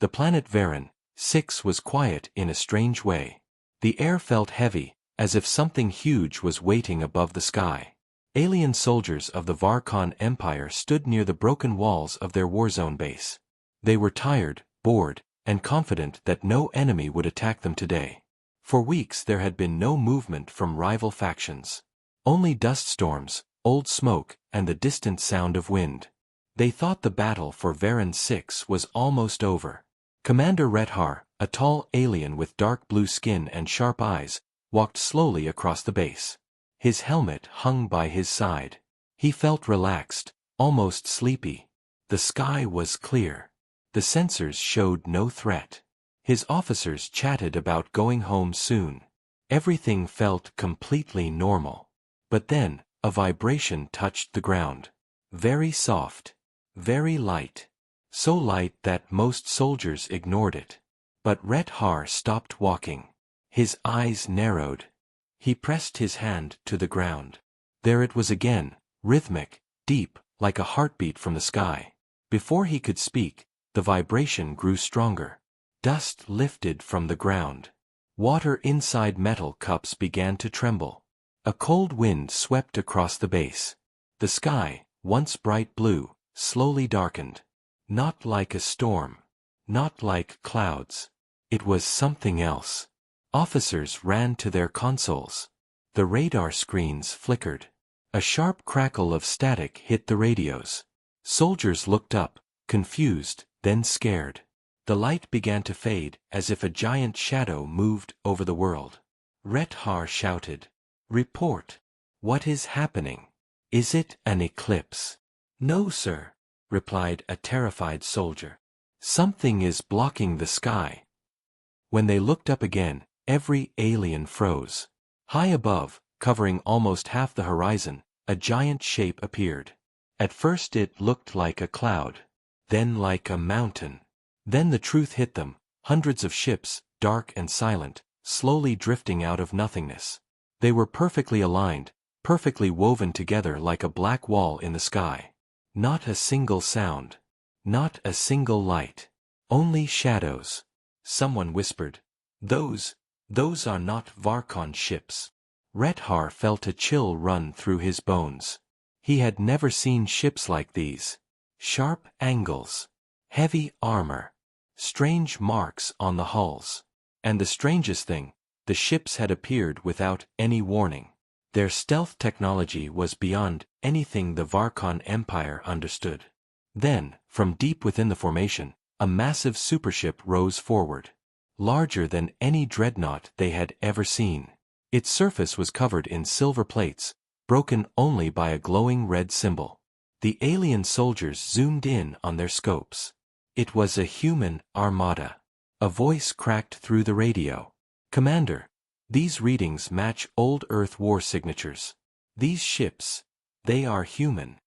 The planet Varan 6 was quiet in a strange way. The air felt heavy, as if something huge was waiting above the sky. Alien soldiers of the Varkon Empire stood near the broken walls of their Warzone base. They were tired, bored, and confident that no enemy would attack them today. For weeks there had been no movement from rival factions. Only dust storms, old smoke, and the distant sound of wind. They thought the battle for Varan 6 was almost over. Commander Rethar, a tall alien with dark blue skin and sharp eyes, walked slowly across the base. His helmet hung by his side. He felt relaxed, almost sleepy. The sky was clear. The sensors showed no threat. His officers chatted about going home soon. Everything felt completely normal. But then, a vibration touched the ground. Very soft. Very light. So light that most soldiers ignored it. But Rethar stopped walking. His eyes narrowed. He pressed his hand to the ground. There it was again, rhythmic, deep, like a heartbeat from the sky. Before he could speak, the vibration grew stronger. Dust lifted from the ground. Water inside metal cups began to tremble. A cold wind swept across the base. The sky, once bright blue, slowly darkened. Not like a storm. Not like clouds. It was something else. Officers ran to their consoles. The radar screens flickered. A sharp crackle of static hit the radios. Soldiers looked up, confused, then scared. The light began to fade, as if a giant shadow moved over the world. Rethar shouted, "Report! What is happening? Is it an eclipse?" "No, sir," replied a terrified soldier. "Something is blocking the sky." When they looked up again, every alien froze. High above, covering almost half the horizon, a giant shape appeared. At first it looked like a cloud. Then like a mountain. Then the truth hit them, hundreds of ships, dark and silent, slowly drifting out of nothingness. They were perfectly aligned, perfectly woven together like a black wall in the sky. Not a single sound. Not a single light. Only shadows. Someone whispered, Those are not Varkon ships." Rethar felt a chill run through his bones. He had never seen ships like these. Sharp angles. Heavy armor. Strange marks on the hulls. And the strangest thing, the ships had appeared without any warning. Their stealth technology was beyond anything the Varkon Empire understood. Then, from deep within the formation, a massive supership rose forward. Larger than any dreadnought they had ever seen. Its surface was covered in silver plates, broken only by a glowing red symbol. The alien soldiers zoomed in on their scopes. It was a human armada. A voice cracked through the radio. "Commander, these readings match old Earth war signatures. These ships, they are human."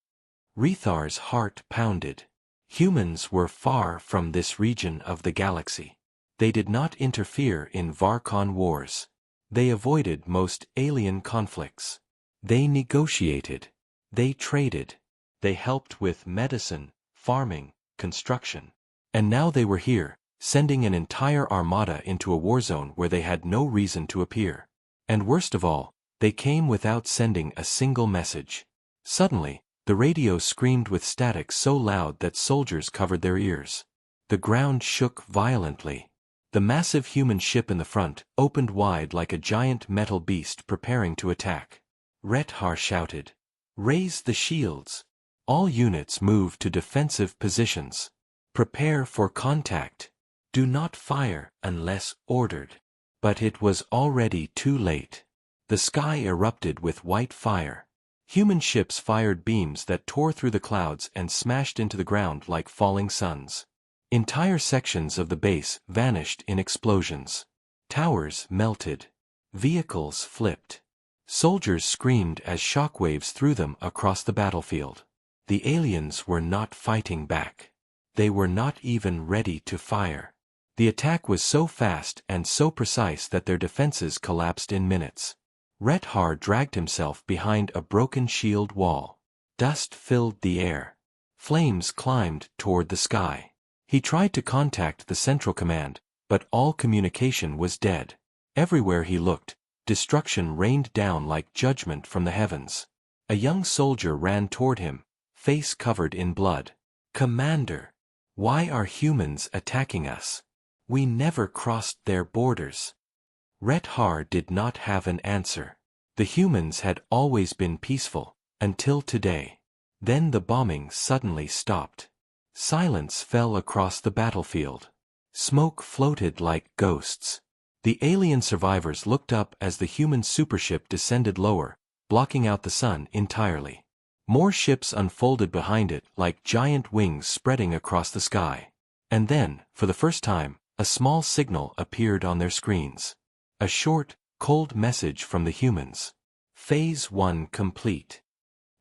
Rethar's heart pounded. Humans were far from this region of the galaxy. They did not interfere in Varkon wars. They avoided most alien conflicts. They negotiated. They traded. They helped with medicine, farming, construction. And now they were here, sending an entire armada into a war zone where they had no reason to appear. And worst of all, they came without sending a single message. Suddenly, the radio screamed with static so loud that soldiers covered their ears. The ground shook violently. The massive human ship in the front opened wide like a giant metal beast preparing to attack. Rethar shouted, "Raise the shields." All units move to defensive positions. Prepare for contact. Do not fire unless ordered. But it was already too late. The sky erupted with white fire. Human ships fired beams that tore through the clouds and smashed into the ground like falling suns. Entire sections of the base vanished in explosions. Towers melted. Vehicles flipped. Soldiers screamed as shockwaves threw them across the battlefield. The aliens were not fighting back. They were not even ready to fire. The attack was so fast and so precise that their defenses collapsed in minutes. Rethar dragged himself behind a broken shield wall. Dust filled the air. Flames climbed toward the sky. He tried to contact the Central Command, but all communication was dead. Everywhere he looked, destruction rained down like judgment from the heavens. A young soldier ran toward him, face covered in blood. "Commander, why are humans attacking us? We never crossed their borders." Red Har did not have an answer. The humans had always been peaceful, until today. Then the bombing suddenly stopped. Silence fell across the battlefield. Smoke floated like ghosts. The alien survivors looked up as the human supership descended lower, blocking out the sun entirely. More ships unfolded behind it like giant wings spreading across the sky. And then, for the first time, a small signal appeared on their screens. A short, cold message from the humans. Phase 1 complete.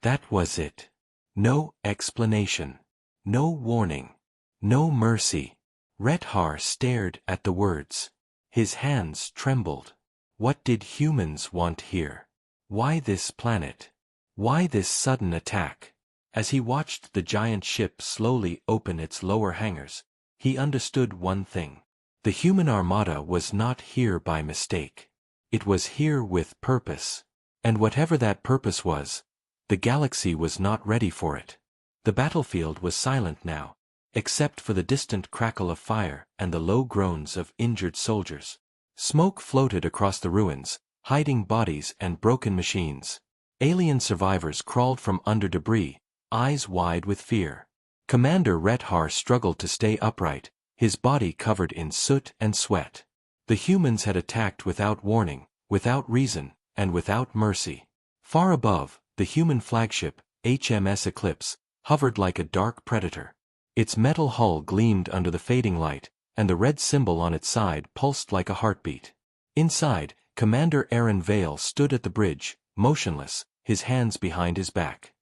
That was it. No explanation. No warning. No mercy. Red Har stared at the words. His hands trembled. What did humans want here? Why this planet? Why this sudden attack? As he watched the giant ship slowly open its lower hangars, he understood one thing. The human armada was not here by mistake. It was here with purpose. And whatever that purpose was, the galaxy was not ready for it. The battlefield was silent now, except for the distant crackle of fire and the low groans of injured soldiers. Smoke floated across the ruins, hiding bodies and broken machines. Alien survivors crawled from under debris, eyes wide with fear. Commander Red Har struggled to stay upright, his body covered in soot and sweat. The humans had attacked without warning, without reason, and without mercy. Far above, the human flagship, HMS Eclipse, hovered like a dark predator. Its metal hull gleamed under the fading light, and the red symbol on its side pulsed like a heartbeat. Inside, Commander Aaron Vale stood at the bridge, motionless, his hands behind his back.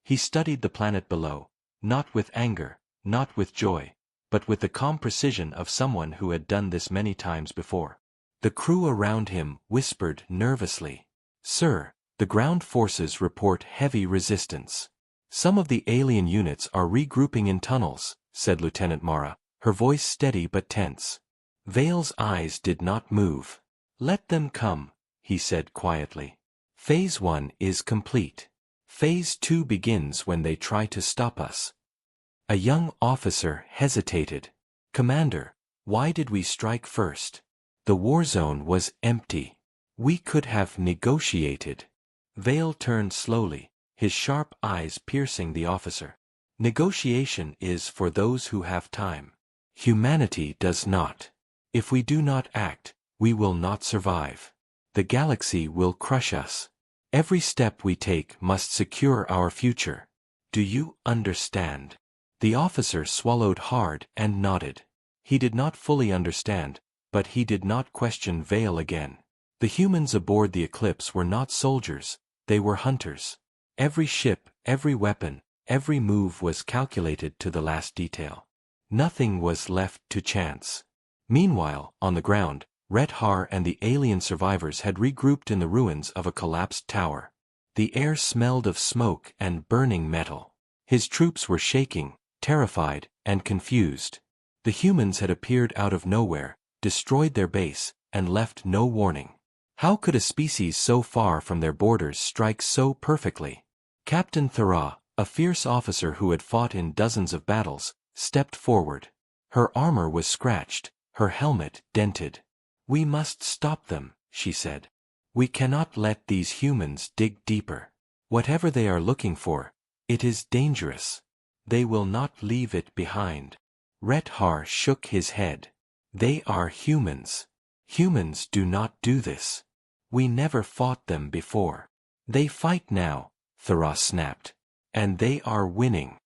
He studied the planet below, not with anger, not with joy, but with the calm precision of someone who had done this many times before. The crew around him whispered nervously. "Sir, the ground forces report heavy resistance. Some of the alien units are regrouping in tunnels," said Lieutenant Mara, her voice steady but tense. Vale's eyes did not move. "Let them come," he said quietly. "Phase 1 is complete. Phase 2 begins when they try to stop us." A young officer hesitated. "Commander, why did we strike first? The Warzone was empty. We could have negotiated." Vale turned slowly, his sharp eyes piercing the officer. "Negotiation is for those who have time. Humanity does not. If we do not act, we will not survive. The galaxy will crush us. Every step we take must secure our future. Do you understand?" The officer swallowed hard and nodded. He did not fully understand, but he did not question Vale again. The humans aboard the Eclipse were not soldiers, they were hunters. Every ship, every weapon, every move was calculated to the last detail. Nothing was left to chance. Meanwhile, on the ground, Red Har and the alien survivors had regrouped in the ruins of a collapsed tower. The air smelled of smoke and burning metal. His troops were shaking, terrified, and confused. The humans had appeared out of nowhere, destroyed their base, and left no warning. How could a species so far from their borders strike so perfectly? Captain Thara, a fierce officer who had fought in dozens of battles, stepped forward. Her armor was scratched, her helmet dented. "We must stop them," she said. "We cannot let these humans dig deeper. Whatever they are looking for, it is dangerous. They will not leave it behind." Red Har shook his head. "They are humans. Humans do not do this. We never fought them before. They fight now," Thara snapped. "And they are winning."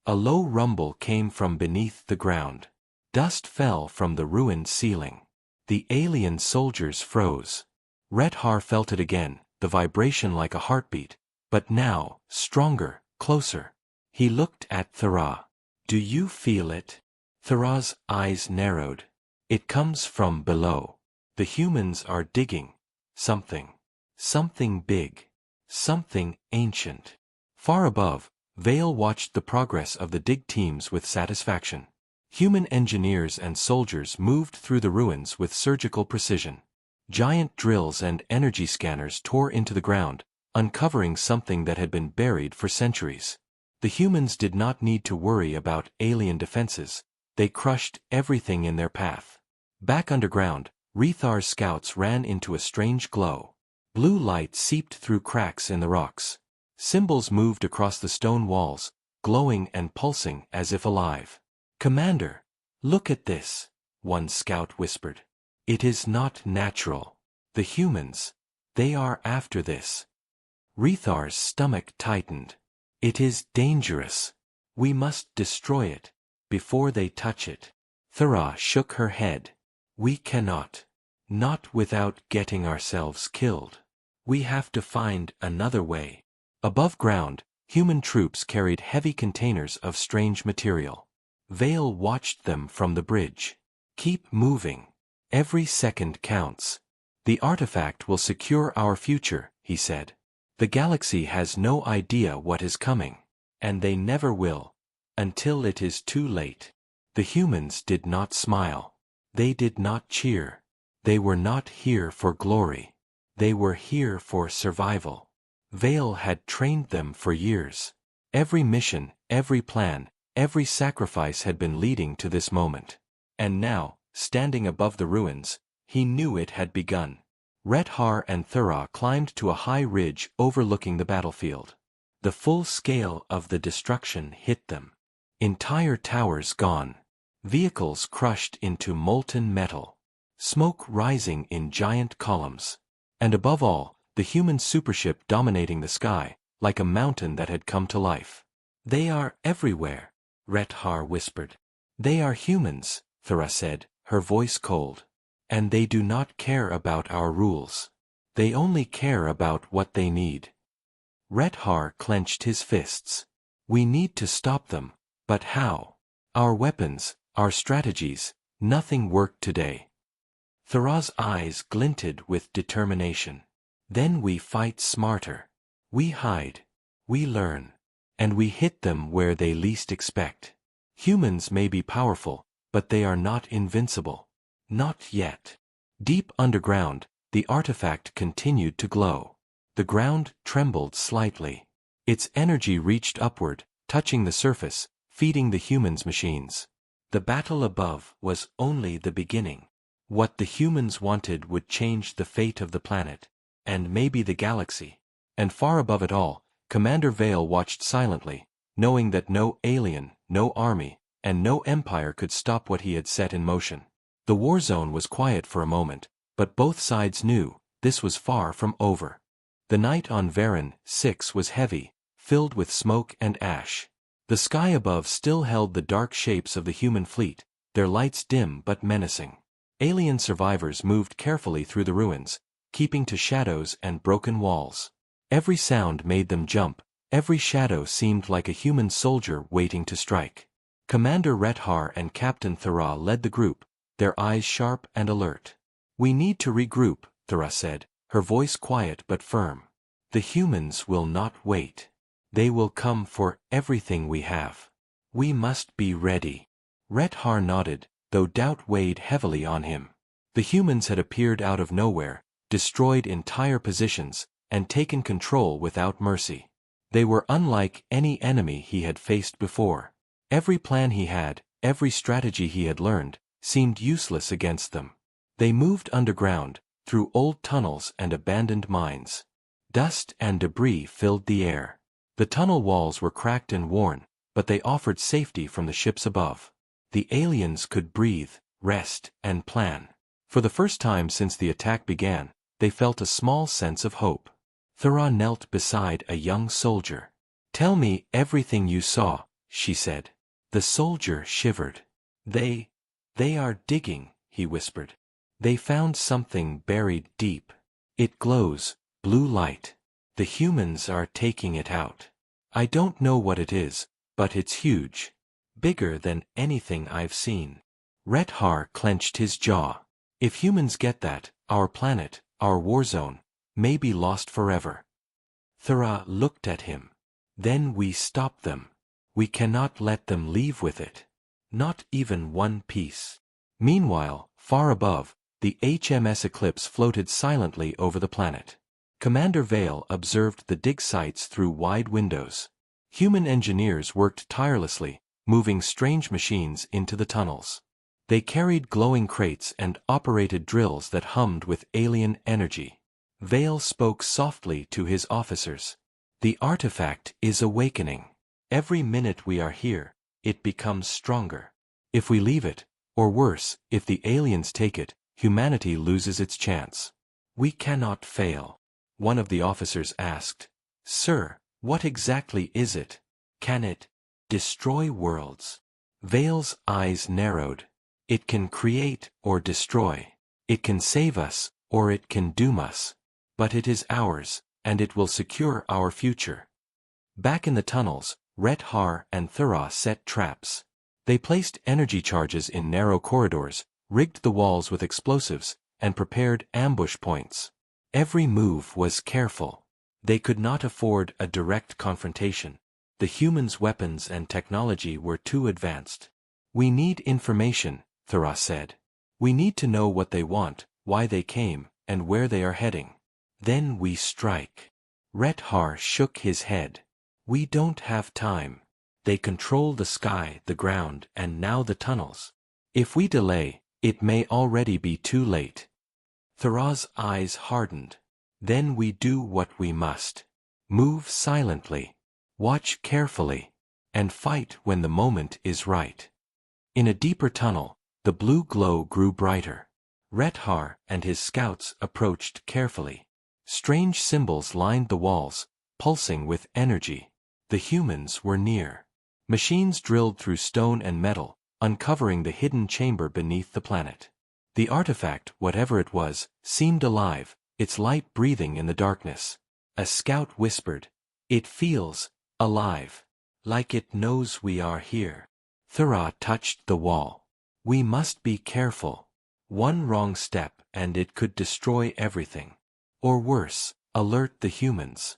A low rumble came from beneath the ground. Dust fell from the ruined ceiling. The alien soldiers froze. Red Har felt it again, the vibration like a heartbeat, but now, stronger, closer. He looked at Thara. "Do you feel it?" Thara's eyes narrowed. "It comes from below. The humans are digging. Something. Something big. Something ancient." Far above, Vale watched the progress of the dig teams with satisfaction. Human engineers and soldiers moved through the ruins with surgical precision. Giant drills and energy scanners tore into the ground, uncovering something that had been buried for centuries. The humans did not need to worry about alien defenses. They crushed everything in their path. Back underground, Rethar's scouts ran into a strange glow. Blue light seeped through cracks in the rocks. Symbols moved across the stone walls, glowing and pulsing as if alive. "Commander, look at this," one scout whispered. "It is not natural. The humans, they are after this." Rethar's stomach tightened. "It is dangerous. We must destroy it before they touch it." Thera shook her head. "We cannot. Not without getting ourselves killed. We have to find another way." Above ground, human troops carried heavy containers of strange material. Vale watched them from the bridge. "Keep moving. Every second counts. The artifact will secure our future," he said. "The galaxy has no idea what is coming. And they never will. Until it is too late." The humans did not smile. They did not cheer. They were not here for glory. They were here for survival. Vale had trained them for years. Every mission, every plan, every sacrifice had been leading to this moment. And now, standing above the ruins, he knew it had begun. Rethar and Thera climbed to a high ridge overlooking the battlefield. The full scale of the destruction hit them. Entire towers gone. Vehicles crushed into molten metal. Smoke rising in giant columns. And above all, the human supership dominating the sky, like a mountain that had come to life. "They are everywhere," Rethar whispered. "They are humans," Thera said, her voice cold. "And they do not care about our rules. They only care about what they need." Rethar clenched his fists. "We need to stop them, but how? Our weapons, our strategies, nothing worked today." Thera's eyes glinted with determination. "Then we fight smarter. We hide. We learn. And we hit them where they least expect. Humans may be powerful, but they are not invincible. Not yet." Deep underground, the artifact continued to glow. The ground trembled slightly. Its energy reached upward, touching the surface, feeding the humans' machines. The battle above was only the beginning. What the humans wanted would change the fate of the planet, and maybe the galaxy. And far above it all, Commander Vale watched silently, knowing that no alien, no army, and no empire could stop what he had set in motion. The war zone was quiet for a moment, but both sides knew this was far from over. The night on Varan 6 was heavy, filled with smoke and ash. The sky above still held the dark shapes of the human fleet, their lights dim but menacing. Alien survivors moved carefully through the ruins, keeping to shadows and broken walls. Every sound made them jump, every shadow seemed like a human soldier waiting to strike. Commander Rethar and Captain Thera led the group, their eyes sharp and alert. "We need to regroup," Thera said, her voice quiet but firm. "The humans will not wait. They will come for everything we have. We must be ready." Rethar nodded, though doubt weighed heavily on him. The humans had appeared out of nowhere, destroyed entire positions, and taken control without mercy. They were unlike any enemy he had faced before. Every plan he had, every strategy he had learned, seemed useless against them. They moved underground, through old tunnels and abandoned mines. Dust and debris filled the air. The tunnel walls were cracked and worn, but they offered safety from the ships above. The aliens could breathe, rest, and plan. For the first time since the attack began, they felt a small sense of hope. Thera knelt beside a young soldier. "Tell me everything you saw," she said. The soldier shivered. They are digging," he whispered. "They found something buried deep. It glows, blue light. The humans are taking it out. I don't know what it is, but it's huge. Bigger than anything I've seen." Rethar clenched his jaw. "If humans get that, our planet, our war zone, may be lost forever." Thera looked at him. "Then we stop them. We cannot let them leave with it." Not even one piece. Meanwhile, far above, the HMS Eclipse floated silently over the planet. Commander Vale observed the dig sites through wide windows. Human engineers worked tirelessly, moving strange machines into the tunnels. They carried glowing crates and operated drills that hummed with alien energy. Vale spoke softly to his officers. The artifact is awakening. Every minute we are here, it becomes stronger. If we leave it, or worse, if the aliens take it, humanity loses its chance. We cannot fail. One of the officers asked. Sir, what exactly is it? Can it destroy worlds? Vale's eyes narrowed. It can create or destroy. It can save us, or it can doom us. But it is ours, and it will secure our future. Back in the tunnels, Rethar and Thura set traps. They placed energy charges in narrow corridors, rigged the walls with explosives, and prepared ambush points. Every move was careful. They could not afford a direct confrontation. The humans' weapons and technology were too advanced. We need information, Thura said. We need to know what they want, why they came, and where they are heading. Then we strike. Rethar shook his head. We don't have time. They control the sky, the ground, and now the tunnels. If we delay, it may already be too late. Thura's eyes hardened. Then we do what we must. Move silently. Watch carefully. And fight when the moment is right. In a deeper tunnel, the blue glow grew brighter. Rethar and his scouts approached carefully. Strange symbols lined the walls, pulsing with energy. The humans were near. Machines drilled through stone and metal, uncovering the hidden chamber beneath the planet. The artifact, whatever it was, seemed alive, its light breathing in the darkness. A scout whispered, "It feels alive. Like it knows we are here." Thura touched the wall. "We must be careful. One wrong step and it could destroy everything. Or worse, alert the humans."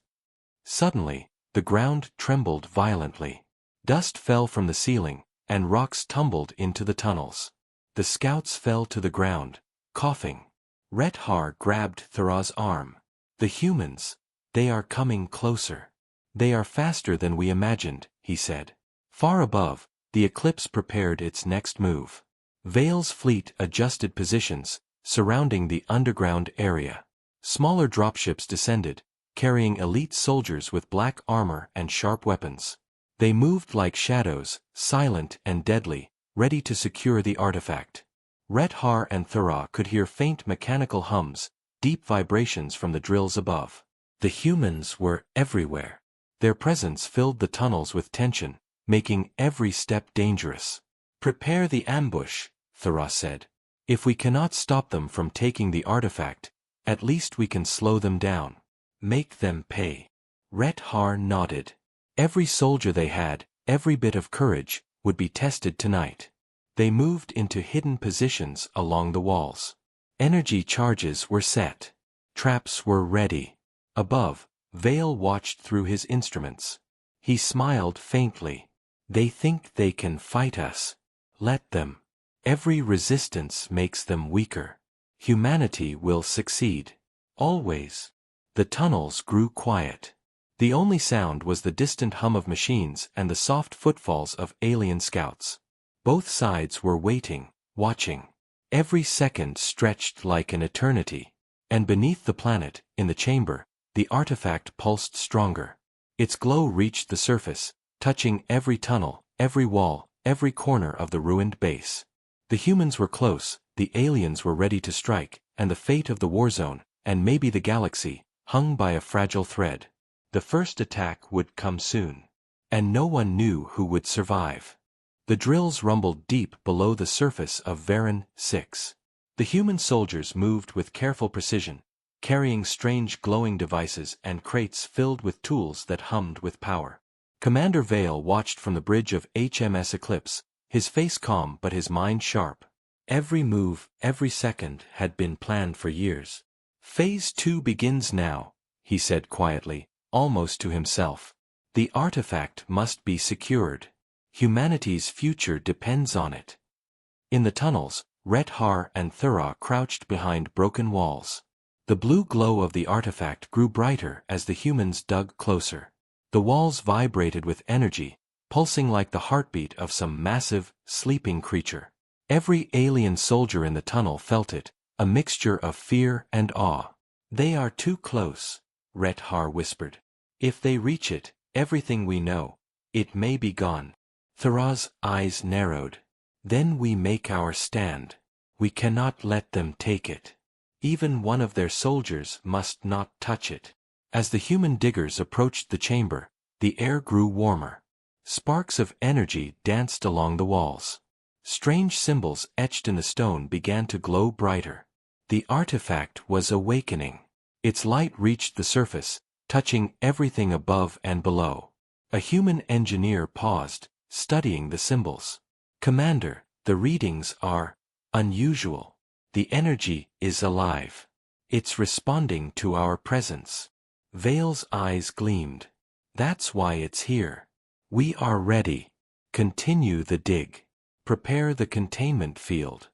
Suddenly, the ground trembled violently. Dust fell from the ceiling, and rocks tumbled into the tunnels. The scouts fell to the ground, coughing. Rethar grabbed Thura's arm. "The humans, they are coming closer. They are faster than we imagined," he said. Far above, the Eclipse prepared its next move. Vale's fleet adjusted positions, surrounding the underground area. Smaller dropships descended, carrying elite soldiers with black armor and sharp weapons. They moved like shadows, silent and deadly, ready to secure the artifact. Rethar and Thura could hear faint mechanical hums, deep vibrations from the drills above. The humans were everywhere. Their presence filled the tunnels with tension, making every step dangerous. "Prepare the ambush," Thura said. "If we cannot stop them from taking the artifact, at least we can slow them down. Make them pay." Rethar nodded. Every soldier they had, every bit of courage, would be tested tonight. They moved into hidden positions along the walls. Energy charges were set. Traps were ready. Above, Vale watched through his instruments. He smiled faintly. "They think they can fight us. Let them. Every resistance makes them weaker. Humanity will succeed. Always." The tunnels grew quiet. The only sound was the distant hum of machines and the soft footfalls of alien scouts. Both sides were waiting, watching. Every second stretched like an eternity. And beneath the planet, in the chamber, the artifact pulsed stronger. Its glow reached the surface, touching every tunnel, every wall, every corner of the ruined base. The humans were close, the aliens were ready to strike, and the fate of the Warzone, and maybe the galaxy, hung by a fragile thread. The first attack would come soon. And no one knew who would survive. The drills rumbled deep below the surface of Varan 6. The human soldiers moved with careful precision, carrying strange glowing devices and crates filled with tools that hummed with power. Commander Vale watched from the bridge of HMS Eclipse, his face calm but his mind sharp. Every move, every second had been planned for years. "Phase 2 begins now," he said quietly, almost to himself. "The artifact must be secured. Humanity's future depends on it. In the tunnels, Ret-Har and Thura crouched behind broken walls. The blue glow of the artifact grew brighter as the humans dug closer. The walls vibrated with energy, pulsing like the heartbeat of some massive, sleeping creature. Every alien soldier in the tunnel felt it, a mixture of fear and awe. "They are too close," Ret-Har whispered. "If they reach it, everything we know, it may be gone." Thura's eyes narrowed. "Then we make our stand. We cannot let them take it. Even one of their soldiers must not touch it." As the human diggers approached the chamber, the air grew warmer. Sparks of energy danced along the walls. Strange symbols etched in the stone began to glow brighter. The artifact was awakening. Its light reached the surface, touching everything above and below. A human engineer paused, studying the symbols. "Commander, the readings are unusual. The energy is alive. It's responding to our presence." Vale's eyes gleamed. "That's why it's here. We are ready. Continue the dig. Prepare the containment field."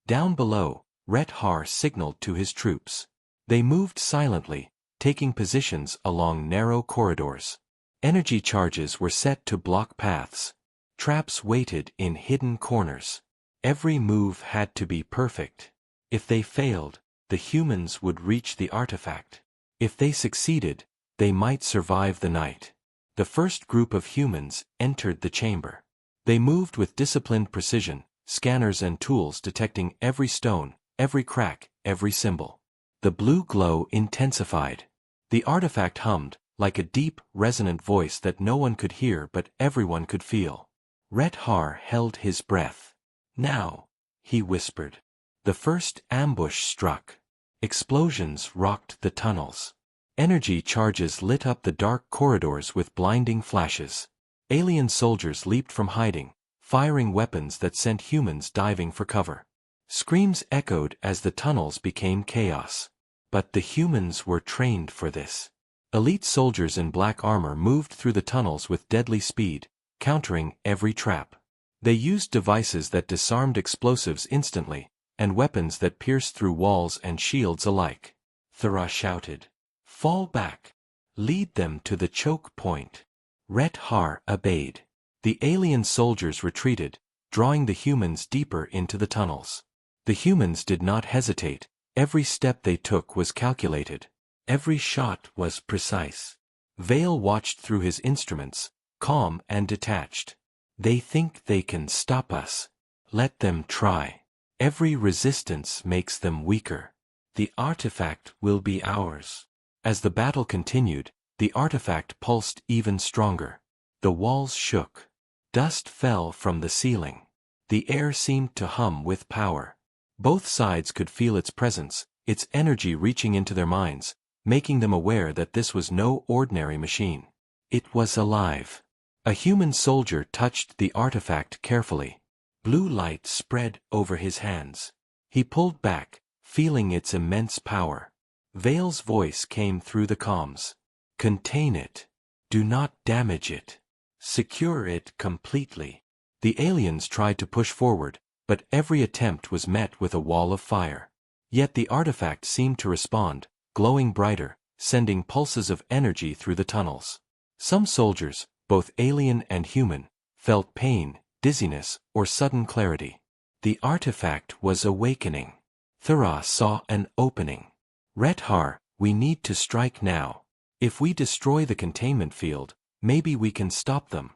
Down below, Ret-Har signaled to his troops. They moved silently, taking positions along narrow corridors. Energy charges were set to block paths. Traps waited in hidden corners. Every move had to be perfect. If they failed, the humans would reach the artifact. If they succeeded, they might survive the night. The first group of humans entered the chamber. They moved with disciplined precision, scanners and tools detecting every stone, every crack, every symbol. The blue glow intensified. The artifact hummed, like a deep, resonant voice that no one could hear but everyone could feel. Ret-Har held his breath. "Now," he whispered. The first ambush struck. Explosions rocked the tunnels. Energy charges lit up the dark corridors with blinding flashes. Alien soldiers leaped from hiding, firing weapons that sent humans diving for cover. Screams echoed as the tunnels became chaos. But the humans were trained for this. Elite soldiers in black armor moved through the tunnels with deadly speed, countering every trap. They used devices that disarmed explosives instantly, and weapons that pierced through walls and shields alike. Thura shouted, "Fall back! Lead them to the choke point." Ret-Har obeyed. The alien soldiers retreated, drawing the humans deeper into the tunnels. The humans did not hesitate. Every step they took was calculated. Every shot was precise. Vale watched through his instruments, calm and detached. "They think they can stop us. Let them try. Every resistance makes them weaker. The artifact will be ours." As the battle continued, the artifact pulsed even stronger. The walls shook. Dust fell from the ceiling. The air seemed to hum with power. Both sides could feel its presence, its energy reaching into their minds, making them aware that this was no ordinary machine. It was alive. A human soldier touched the artifact carefully. Blue light spread over his hands. He pulled back, feeling its immense power. Vale's voice came through the comms. "Contain it. Do not damage it. Secure it completely." The aliens tried to push forward, but every attempt was met with a wall of fire. Yet the artifact seemed to respond, glowing brighter, sending pulses of energy through the tunnels. Some soldiers, both alien and human, felt pain, dizziness, or sudden clarity. The artifact was awakening. Thura saw an opening. "Ret-Har, we need to strike now. If we destroy the containment field, maybe we can stop them."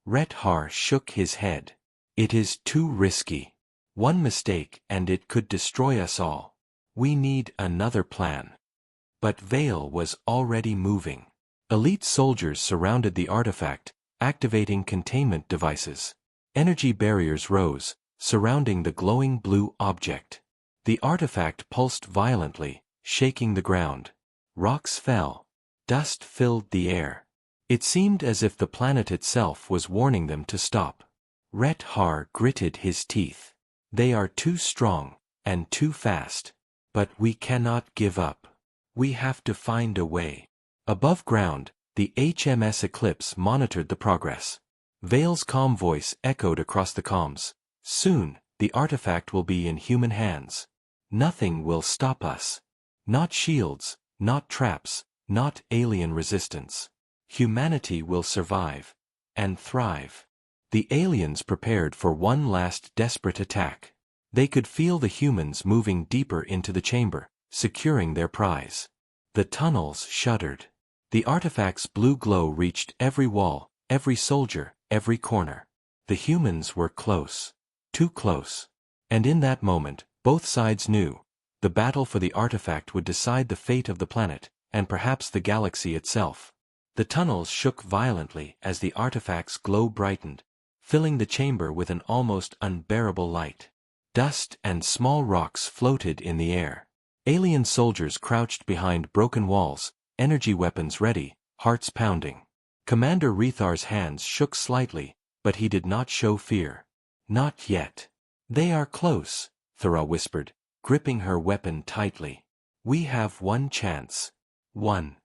Ret-Har shook his head. "It is too risky. One mistake and it could destroy us all. We need another plan." But Vale was already moving. Elite soldiers surrounded the artifact, activating containment devices. Energy barriers rose, surrounding the glowing blue object. The artifact pulsed violently, shaking the ground. Rocks fell. Dust filled the air. It seemed as if the planet itself was warning them to stop. Ret-Har gritted his teeth. "They are too strong, and too fast. But we cannot give up. We have to find a way." Above ground, the HMS Eclipse monitored the progress. Vale's calm voice echoed across the comms. Soon, the artifact will be in human hands. Nothing will stop us. Not shields, not traps, not alien resistance. Humanity will survive. And thrive. The aliens prepared for one last desperate attack. They could feel the humans moving deeper into the chamber, securing their prize. The tunnels shuddered. The artifact's blue glow reached every wall, every soldier, every corner. The humans were close. Too close. And in that moment, both sides knew. The battle for the artifact would decide the fate of the planet, and perhaps the galaxy itself. The tunnels shook violently as the artifact's glow brightened, filling the chamber with an almost unbearable light. Dust and small rocks floated in the air. Alien soldiers crouched behind broken walls, energy weapons ready, hearts pounding. Commander Rethar's hands shook slightly, but he did not show fear. Not yet. They are close, Thera whispered, gripping her weapon tightly. We have one chance. One.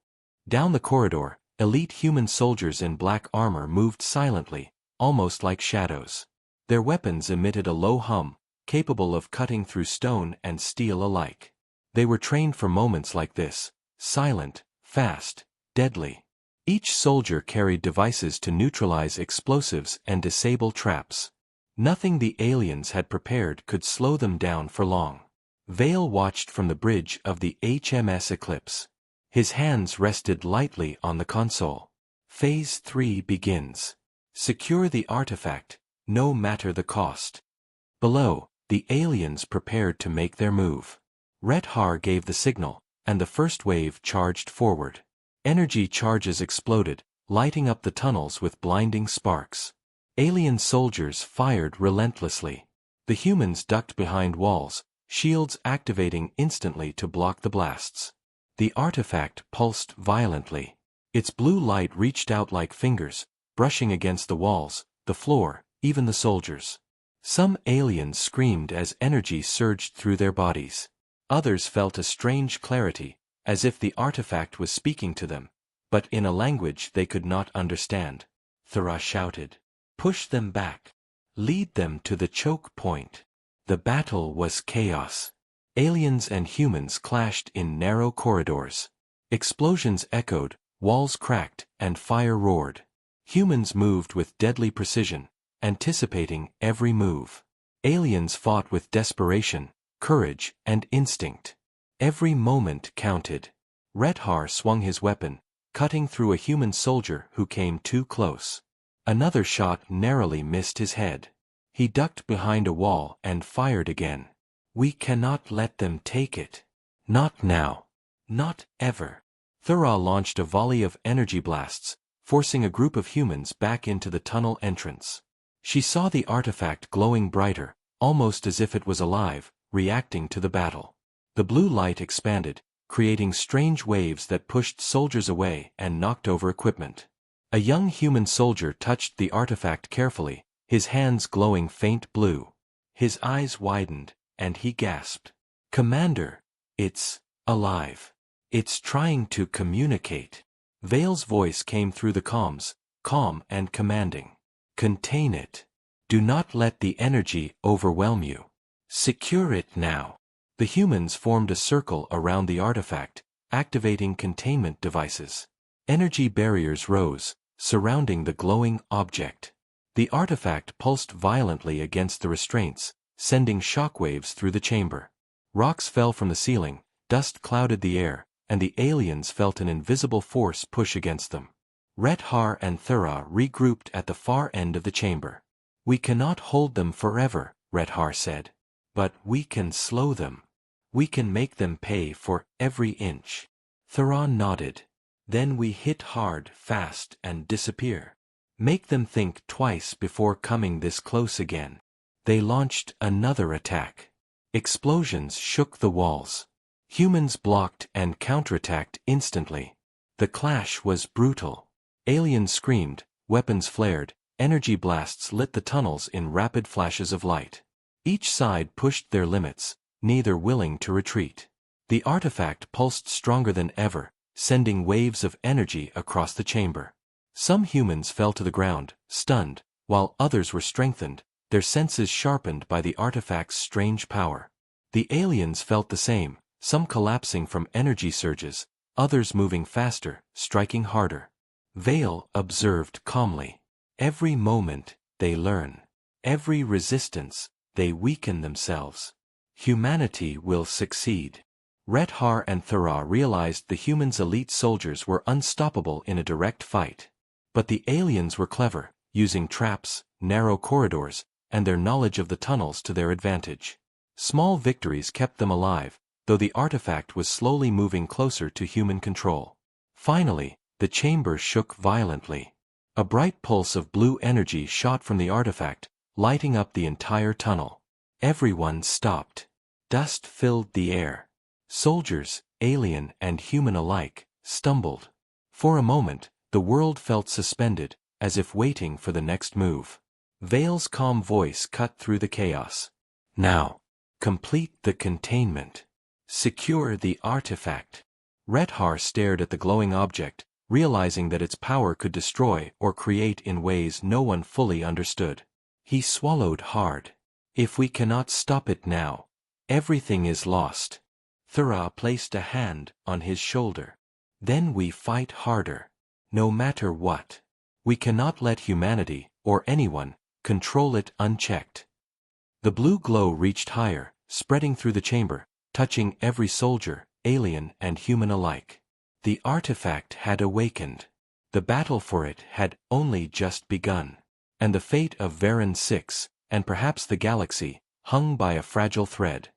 Down the corridor, elite human soldiers in black armor moved silently, almost like shadows. Their weapons emitted a low hum, capable of cutting through stone and steel alike. They were trained for moments like this, silent, fast, deadly. Each soldier carried devices to neutralize explosives and disable traps. Nothing the aliens had prepared could slow them down for long. Vale watched from the bridge of the HMS Eclipse. His hands rested lightly on the console. Phase 3 begins. Secure the artifact, no matter the cost. Below, the aliens prepared to make their move. Rethar gave the signal, and the first wave charged forward. Energy charges exploded, lighting up the tunnels with blinding sparks. Alien soldiers fired relentlessly. The humans ducked behind walls, shields activating instantly to block the blasts. The artifact pulsed violently. Its blue light reached out like fingers, brushing against the walls, the floor, even the soldiers. Some aliens screamed as energy surged through their bodies. Others felt a strange clarity, as if the artifact was speaking to them, but in a language they could not understand. Thera shouted. Push them back. Lead them to the choke point. The battle was chaos. Aliens and humans clashed in narrow corridors. Explosions echoed, walls cracked, and fire roared. Humans moved with deadly precision, anticipating every move. Aliens fought with desperation, courage, and instinct. Every moment counted. Rethar swung his weapon, cutting through a human soldier who came too close. Another shot narrowly missed his head. He ducked behind a wall and fired again. We cannot let them take it. Not now. Not ever. Thera launched a volley of energy blasts, forcing a group of humans back into the tunnel entrance. She saw the artifact glowing brighter, almost as if it was alive, reacting to the battle. The blue light expanded, creating strange waves that pushed soldiers away and knocked over equipment. A young human soldier touched the artifact carefully, his hands glowing faint blue. His eyes widened, and he gasped. Commander, it's alive. It's trying to communicate. Vale's voice came through the comms, calm and commanding. Contain it. Do not let the energy overwhelm you. Secure it now. The humans formed a circle around the artifact, activating containment devices. Energy barriers rose, surrounding the glowing object. The artifact pulsed violently against the restraints, sending shockwaves through the chamber. Rocks fell from the ceiling, dust clouded the air, and the aliens felt an invisible force push against them. Rethar and Thera regrouped at the far end of the chamber. We cannot hold them forever, Rethar said. But we can slow them. We can make them pay for every inch. Thera nodded. Then we hit hard, fast, and disappear. Make them think twice before coming this close again. They launched another attack. Explosions shook the walls. Humans blocked and counterattacked instantly. The clash was brutal. Aliens screamed, weapons flared, energy blasts lit the tunnels in rapid flashes of light. Each side pushed their limits, neither willing to retreat. The artifact pulsed stronger than ever, sending waves of energy across the chamber. Some humans fell to the ground, stunned, while others were strengthened, their senses sharpened by the artifact's strange power. The aliens felt the same, some collapsing from energy surges, others moving faster, striking harder. Vale observed calmly. Every moment, they learn. Every resistance, they weaken themselves. Humanity will succeed. Rethar and Thura realized the humans' elite soldiers were unstoppable in a direct fight. But the aliens were clever, using traps, narrow corridors, and their knowledge of the tunnels to their advantage. Small victories kept them alive, though the artifact was slowly moving closer to human control. Finally, the chamber shook violently. A bright pulse of blue energy shot from the artifact, lighting up the entire tunnel. Everyone stopped. Dust filled the air. Soldiers, alien and human alike, stumbled. For a moment, the world felt suspended, as if waiting for the next move. Vale's calm voice cut through the chaos. Now, complete the containment. Secure the artifact. Rethar stared at the glowing object, realizing that its power could destroy or create in ways no one fully understood. He swallowed hard. If we cannot stop it now, everything is lost. Thura placed a hand on his shoulder. Then we fight harder. No matter what. We cannot let humanity, or anyone, control it unchecked. The blue glow reached higher, spreading through the chamber, touching every soldier, alien and human alike. The artifact had awakened. The battle for it had only just begun. And the fate of Varan 6, and perhaps the galaxy, hung by a fragile thread.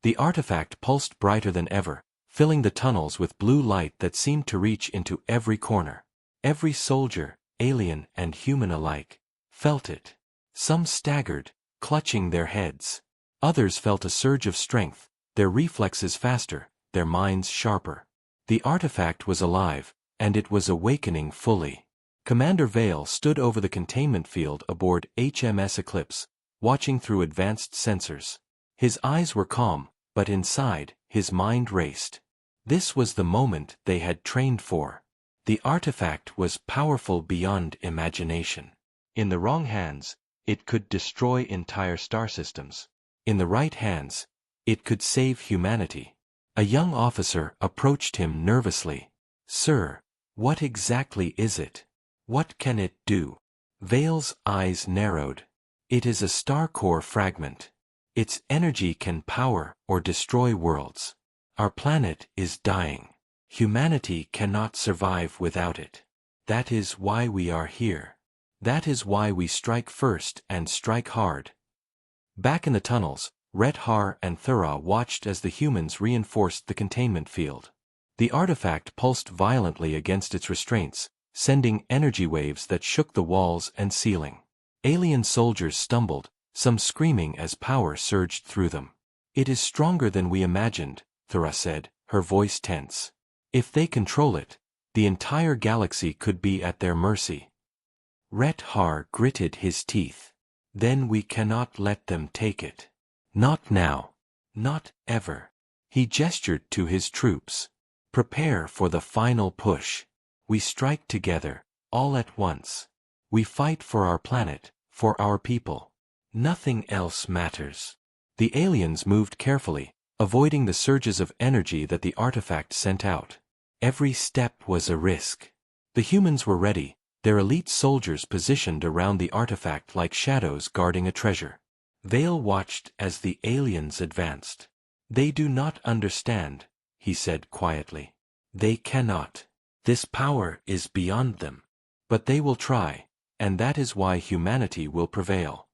The artifact pulsed brighter than ever, filling the tunnels with blue light that seemed to reach into every corner. Every soldier, alien and human alike, felt it. Some staggered, clutching their heads. Others felt a surge of strength, their reflexes faster, their minds sharper. The artifact was alive, and it was awakening fully. Commander Vale stood over the containment field aboard HMS Eclipse, watching through advanced sensors. His eyes were calm, but inside, his mind raced. This was the moment they had trained for. The artifact was powerful beyond imagination. In the wrong hands, it could destroy entire star systems. In the right hands, it could save humanity. A young officer approached him nervously. "Sir, what exactly is it? What can it do?" Vale's eyes narrowed. "It is a star core fragment. Its energy can power or destroy worlds. Our planet is dying. Humanity cannot survive without it. That is why we are here. That is why we strike first and strike hard." Back in the tunnels, Rethar and Thura watched as the humans reinforced the containment field. The artifact pulsed violently against its restraints, sending energy waves that shook the walls and ceiling. Alien soldiers stumbled, some screaming as power surged through them. "It is stronger than we imagined," Thura said, her voice tense. "If they control it, the entire galaxy could be at their mercy." Rethar gritted his teeth. "Then we cannot let them take it. Not now. Not ever." He gestured to his troops. "Prepare for the final push. We strike together, all at once. We fight for our planet, for our people. Nothing else matters." The aliens moved carefully, avoiding the surges of energy that the artifact sent out. Every step was a risk. The humans were ready, their elite soldiers positioned around the artifact like shadows guarding a treasure. Vale watched as the aliens advanced. "They do not understand," he said quietly. "They cannot. This power is beyond them. But they will try, and that is why humanity will prevail."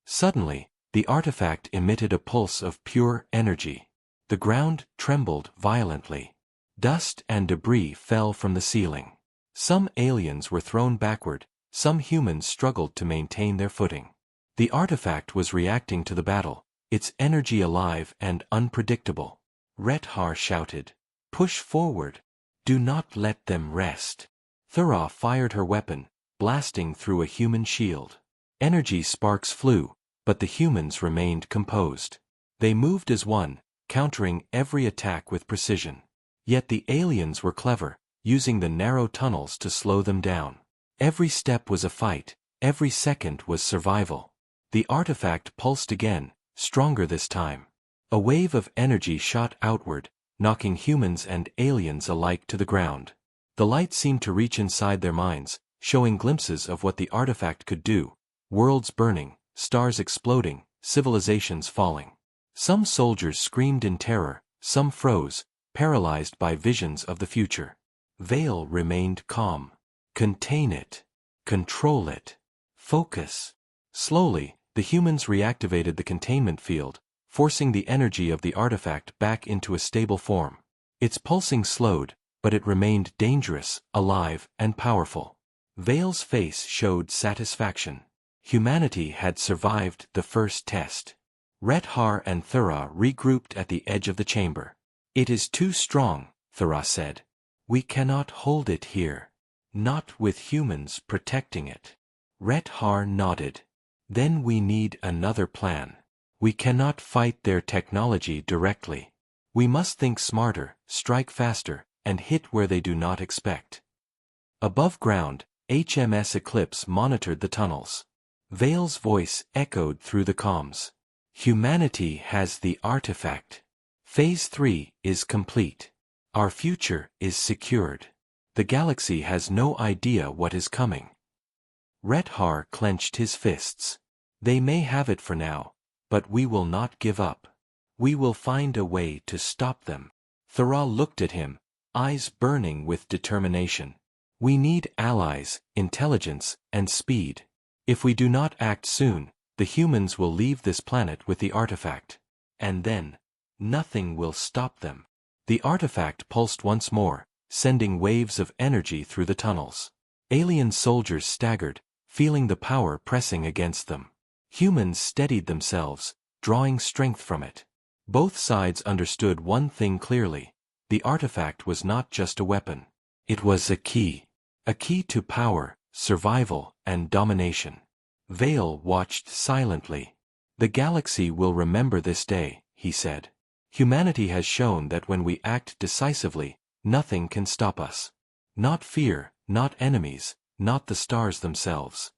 Suddenly, the artifact emitted a pulse of pure energy. The ground trembled violently. Dust and debris fell from the ceiling. Some aliens were thrown backward, some humans struggled to maintain their footing. The artifact was reacting to the battle, its energy alive and unpredictable. Rethar shouted, "Push forward. Do not let them rest." Thura fired her weapon, blasting through a human shield. Energy sparks flew, but the humans remained composed. They moved as one, countering every attack with precision. Yet the aliens were clever, using the narrow tunnels to slow them down. Every step was a fight, Every second was survival. The artifact pulsed again, stronger this time. A wave of energy shot outward, knocking humans and aliens alike to the ground. The light seemed to reach inside their minds, showing glimpses of what the artifact could do. Worlds burning, stars exploding, civilizations falling. Some soldiers screamed in terror, some froze, paralyzed by visions of the future. Vale remained calm. Contain it. Control it. Focus. Slowly, the humans reactivated the containment field, forcing the energy of the artifact back into a stable form. Its pulsing slowed, but it remained dangerous, alive, and powerful. Vale's face showed satisfaction. Humanity had survived the first test. Rethar and Thura regrouped at the edge of the chamber. "It is too strong," Thura said. "We cannot hold it here. Not with humans protecting it." Rethar nodded. "Then we need another plan. We cannot fight their technology directly. We must think smarter, strike faster, and hit where they do not expect." Above ground, HMS Eclipse monitored the tunnels. Vale's voice echoed through the comms. "Humanity has the artifact. Phase 3 is complete. Our future is secured. The galaxy has no idea what is coming." Rethar clenched his fists. "They may have it for now, but we will not give up. We will find a way to stop them." Thura looked at him, eyes burning with determination. "We need allies, intelligence, and speed. If we do not act soon, the humans will leave this planet with the artifact. And then, nothing will stop them." The artifact pulsed once more, sending waves of energy through the tunnels. Alien soldiers staggered, feeling the power pressing against them. Humans steadied themselves, drawing strength from it. Both sides understood one thing clearly: the artifact was not just a weapon. It was a key to power, survival, and domination. Vale watched silently. "The galaxy will remember this day," he said. "Humanity has shown that when we act decisively, nothing can stop us. Not fear, not enemies, not the stars themselves."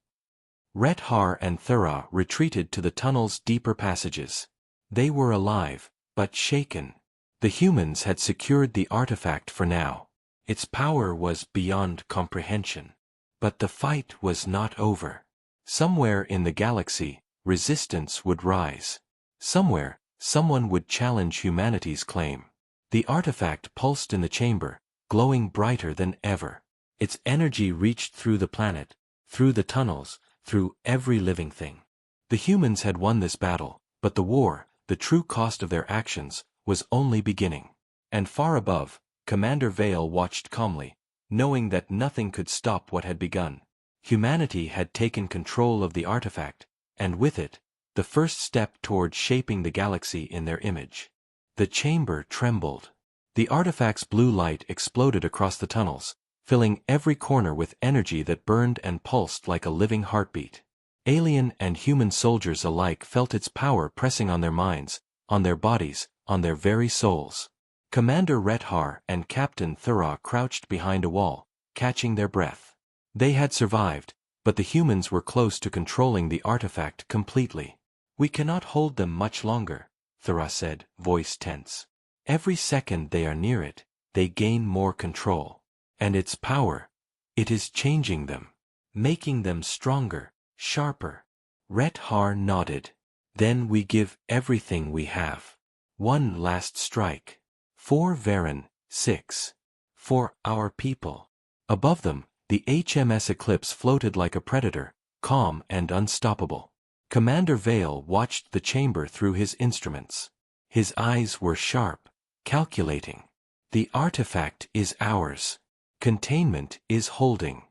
Rethar and Thura retreated to the tunnel's deeper passages. They were alive, but shaken. The humans had secured the artifact for now. Its power was beyond comprehension. But the fight was not over. Somewhere in the galaxy, resistance would rise. Somewhere, someone would challenge humanity's claim. The artifact pulsed in the chamber, glowing brighter than ever. Its energy reached through the planet, through the tunnels, through every living thing. The humans had won this battle, but the war, the true cost of their actions, was only beginning. And far above, Commander Vale watched calmly, knowing that nothing could stop what had begun. Humanity had taken control of the artifact, and with it, the first step toward shaping the galaxy in their image. The chamber trembled. The artifact's blue light exploded across the tunnels, filling every corner with energy that burned and pulsed like a living heartbeat. Alien and human soldiers alike felt its power pressing on their minds, on their bodies, on their very souls. Commander Rethar and Captain Thura crouched behind a wall, catching their breath. They had survived, but the humans were close to controlling the artifact completely. "We cannot hold them much longer," Thura said, voice tense. "Every second they are near it, they gain more control. And its power, it is changing them, making them stronger, sharper." Rethar nodded. "Then we give everything we have. One last strike. For Varen, 6. For our people." Above them, the HMS Eclipse floated like a predator, calm and unstoppable. Commander Vale watched the chamber through his instruments. His eyes were sharp, calculating. "The artifact is ours. Containment is holding.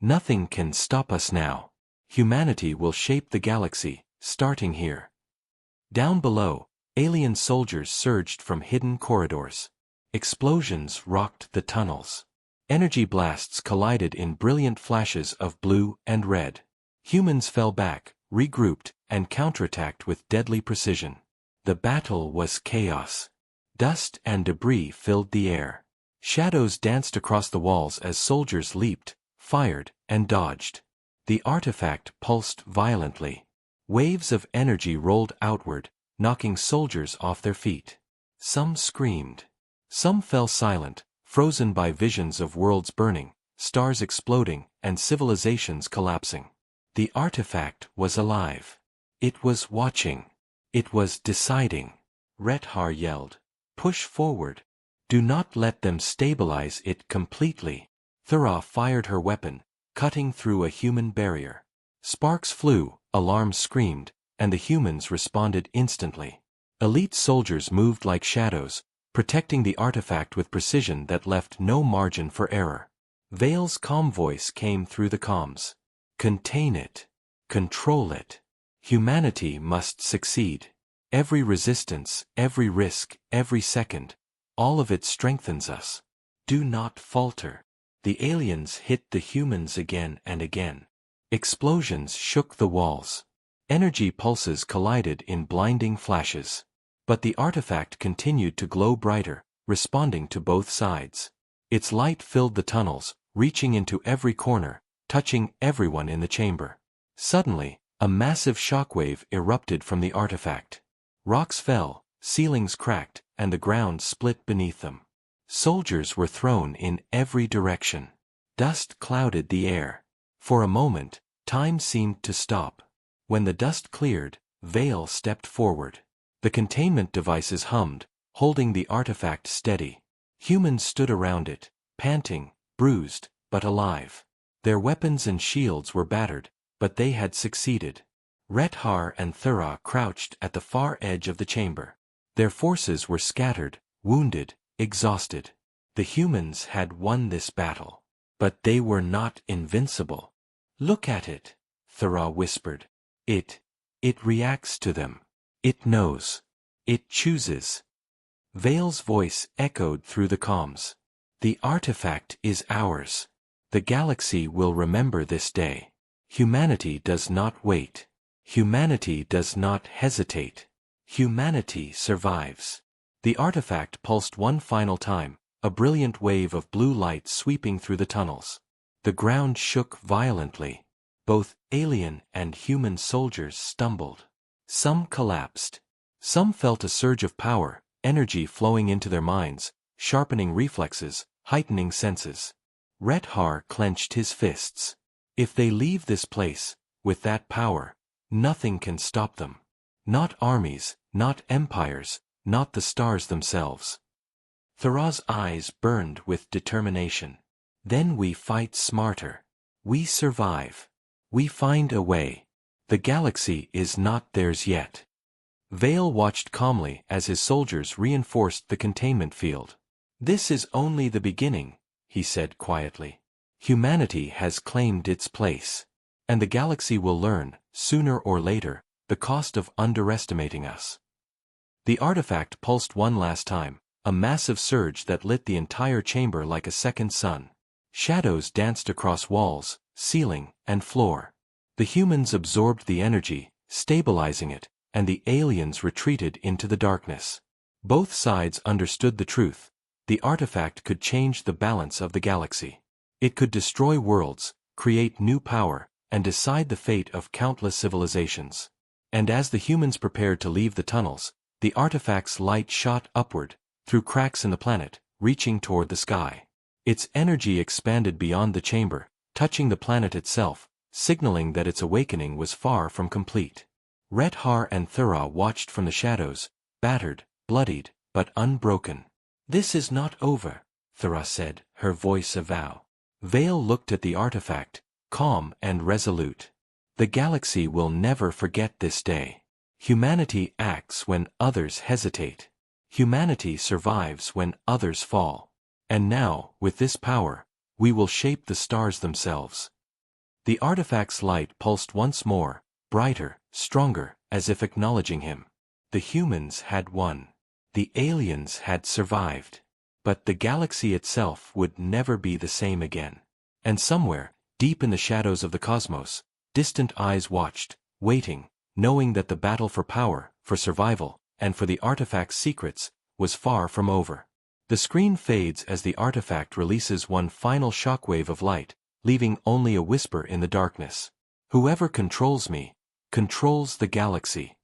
Nothing can stop us now. Humanity will shape the galaxy, starting here." Down below, alien soldiers surged from hidden corridors. Explosions rocked the tunnels. Energy blasts collided in brilliant flashes of blue and red. Humans fell back, regrouped, and counterattacked with deadly precision. The battle was chaos. Dust and debris filled the air. Shadows danced across the walls as soldiers leaped, fired, and dodged. The artifact pulsed violently. Waves of energy rolled outward, knocking soldiers off their feet. Some screamed. Some fell silent, frozen by visions of worlds burning, stars exploding, and civilizations collapsing. The artifact was alive. It was watching. It was deciding. Rethar yelled. Push forward. Do not let them stabilize it completely. Thura fired her weapon, cutting through a human barrier. Sparks flew, alarms screamed, and the humans responded instantly. Elite soldiers moved like shadows, protecting the artifact with precision that left no margin for error. Vale's calm voice came through the comms. Contain it. Control it. Humanity must succeed. Every resistance, every risk, every second, all of it strengthens us. Do not falter. The aliens hit the humans again and again. Explosions shook the walls. Energy pulses collided in blinding flashes. But the artifact continued to glow brighter, responding to both sides. Its light filled the tunnels, reaching into every corner, touching everyone in the chamber. Suddenly, a massive shockwave erupted from the artifact. Rocks fell, ceilings cracked, and the ground split beneath them. Soldiers were thrown in every direction. Dust clouded the air. For a moment, time seemed to stop. When the dust cleared, Vale stepped forward. The containment devices hummed, holding the artifact steady. Humans stood around it, panting, bruised, but alive. Their weapons and shields were battered, but they had succeeded. Rethar and Thura crouched at the far edge of the chamber. Their forces were scattered, wounded, exhausted. The humans had won this battle. But they were not invincible. Look at it, Thura whispered. It reacts to them. It knows. It chooses. Vale's voice echoed through the comms. The artifact is ours. The galaxy will remember this day. Humanity does not wait. Humanity does not hesitate. Humanity survives. The artifact pulsed one final time, a brilliant wave of blue light sweeping through the tunnels. The ground shook violently. Both alien and human soldiers stumbled. Some collapsed. Some felt a surge of power, energy flowing into their minds, sharpening reflexes, heightening senses. Rethar clenched his fists. If they leave this place, with that power, nothing can stop them. Not armies, not empires, not the stars themselves. Thura's eyes burned with determination. Then we fight smarter. We survive. We find a way. The galaxy is not theirs yet. Vale watched calmly as his soldiers reinforced the containment field. This is only the beginning, he said quietly. Humanity has claimed its place. And the galaxy will learn, sooner or later, the cost of underestimating us. The artifact pulsed one last time, a massive surge that lit the entire chamber like a second sun. Shadows danced across walls, ceiling, and floor. The humans absorbed the energy, stabilizing it, and the aliens retreated into the darkness. Both sides understood the truth. The artifact could change the balance of the galaxy. It could destroy worlds, create new power, and decide the fate of countless civilizations. And as the humans prepared to leave the tunnels, the artifact's light shot upward, through cracks in the planet, reaching toward the sky. Its energy expanded beyond the chamber, touching the planet itself, signaling that its awakening was far from complete. Rethar and Thura watched from the shadows, battered, bloodied, but unbroken. This is not over, Thura said, her voice a vow. Vale looked at the artifact, calm and resolute. The galaxy will never forget this day. Humanity acts when others hesitate. Humanity survives when others fall. And now, with this power, we will shape the stars themselves. The artifact's light pulsed once more, brighter, stronger, as if acknowledging him. The humans had won. The aliens had survived. But the galaxy itself would never be the same again. And somewhere, deep in the shadows of the cosmos, distant eyes watched, waiting, knowing that the battle for power, for survival, and for the artifact's secrets, was far from over. The screen fades as the artifact releases one final shockwave of light, leaving only a whisper in the darkness. Whoever controls me, controls the galaxy.